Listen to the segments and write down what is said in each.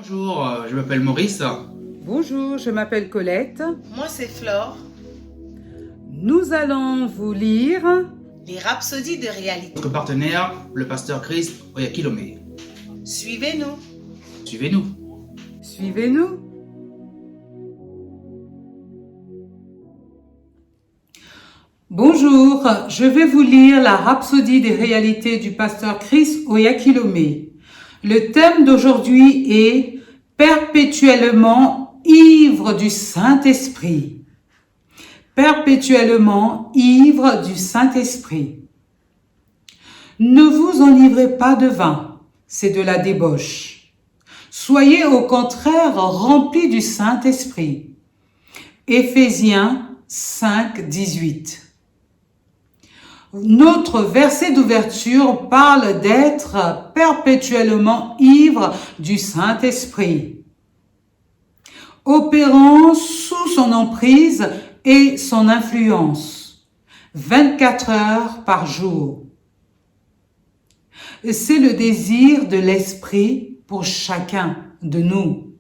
Bonjour, je m'appelle Maurice. Bonjour, je m'appelle Colette. Moi, c'est Flore. Nous allons vous lire Les rhapsodies de réalité. Notre partenaire, le pasteur Chris Oyakilome. Suivez-nous. Suivez-nous. Suivez-nous. Bonjour, je vais vous lire la rhapsodie des réalités du pasteur Chris Oyakilome. Le thème d'aujourd'hui est perpétuellement ivre du Saint-Esprit. Perpétuellement ivre du Saint-Esprit. Ne vous enivrez pas de vin, c'est de la débauche. Soyez au contraire remplis du Saint-Esprit. Éphésiens 5, 18. Notre verset d'ouverture parle d'être perpétuellement ivre du Saint-Esprit, opérant sous son emprise et son influence, 24 heures par jour. C'est le désir de l'Esprit pour chacun de nous,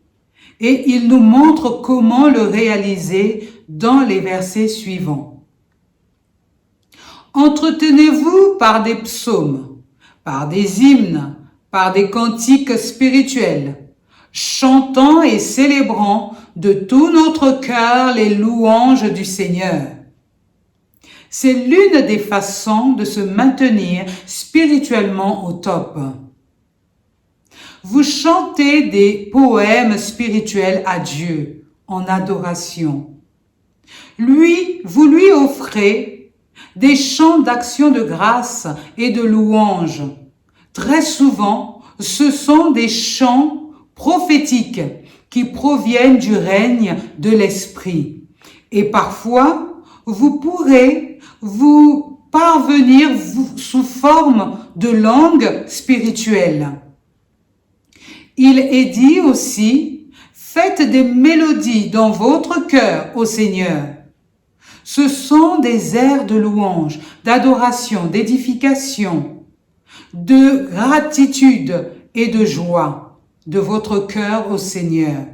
et il nous montre comment le réaliser dans les versets suivants. Entretenez-vous par des psaumes, par des hymnes, par des cantiques spirituels, chantant et célébrant de tout notre cœur les louanges du Seigneur. C'est l'une des façons de se maintenir spirituellement au top. Vous chantez des poèmes spirituels à Dieu en adoration. Vous lui offrez des chants d'action de grâce et de louange. Très souvent, ce sont des chants prophétiques qui proviennent du règne de l'Esprit. Et parfois, vous pourrez vous parvenir sous forme de langue spirituelle. Il est dit aussi, faites des mélodies dans votre cœur au Seigneur. Ce sont des airs de louange, d'adoration, d'édification, de gratitude et de joie de votre cœur au Seigneur,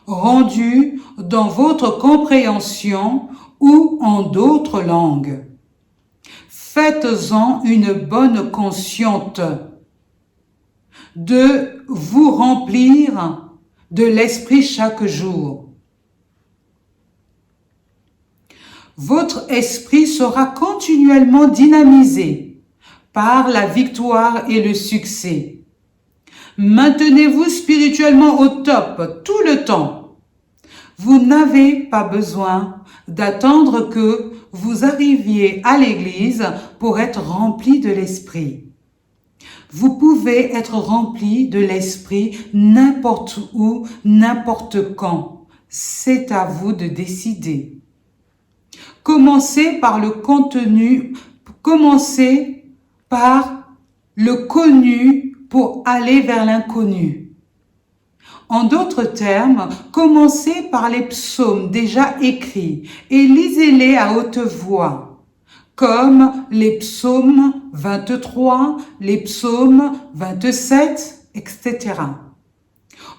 rendus dans votre compréhension ou en d'autres langues. Faites-en une bonne conscience de vous remplir de l'Esprit chaque jour. Votre esprit sera continuellement dynamisé par la victoire et le succès. Maintenez-vous spirituellement au top tout le temps. Vous n'avez pas besoin d'attendre que vous arriviez à l'église pour être rempli de l'esprit. Vous pouvez être rempli de l'esprit n'importe où, n'importe quand. C'est à vous de décider. Commencez par le connu pour aller vers l'inconnu. En d'autres termes, commencez par les psaumes déjà écrits et lisez-les à haute voix, comme les psaumes 23, les psaumes 27, etc.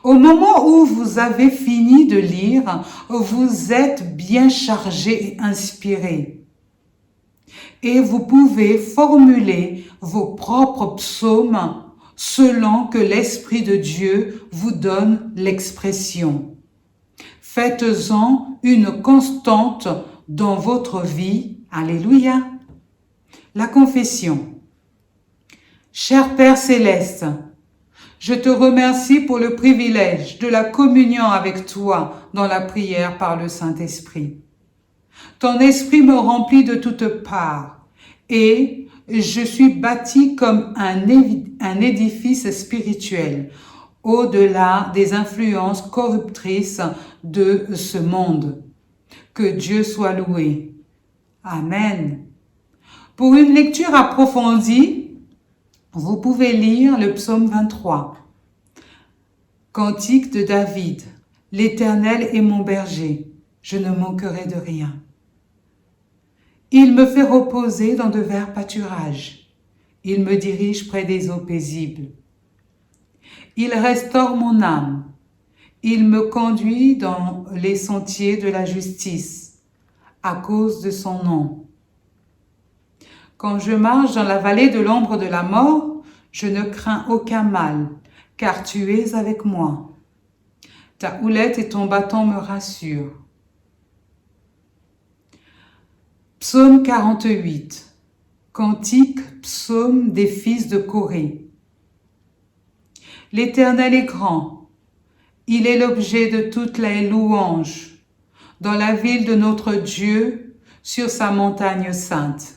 Au moment où vous avez fini de lire, vous êtes bien chargé et inspiré. Et vous pouvez formuler vos propres psaumes selon que l'Esprit de Dieu vous donne l'expression. Faites-en une constante dans votre vie. Alléluia. La confession. Cher Père Céleste, je te remercie pour le privilège de la communion avec toi dans la prière par le Saint-Esprit. Ton esprit me remplit de toutes parts et je suis bâti comme un édifice spirituel au-delà des influences corruptrices de ce monde. Que Dieu soit loué. Amen. Pour une lecture approfondie, vous pouvez lire le psaume 23. Cantique de David. L'Éternel est mon berger, je ne manquerai de rien. Il me fait reposer dans de verts pâturages. Il me dirige près des eaux paisibles. Il restaure mon âme. Il me conduit dans les sentiers de la justice à cause de son nom. Quand je marche dans la vallée de l'ombre de la mort, je ne crains aucun mal, car tu es avec moi. Ta houlette et ton bâton me rassurent. Psaume 48. Cantique, psaume des fils de Corée. L'Éternel est grand. Il est l'objet de toutes les louanges dans la ville de notre Dieu, sur sa montagne sainte.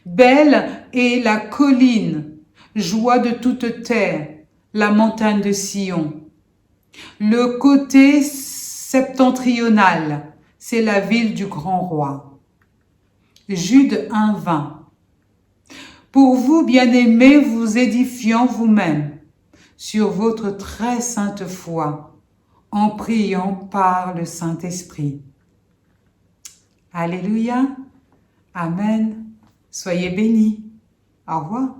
Belle est la colline, joie de toute terre, la montagne de Sion. Le côté septentrional, c'est la ville du grand roi. Jude 1:20. Pour vous, bien-aimés, vous édifiant vous-même sur votre très sainte foi, en priant par le Saint-Esprit. Alléluia. Amen. Soyez bénis. Au revoir.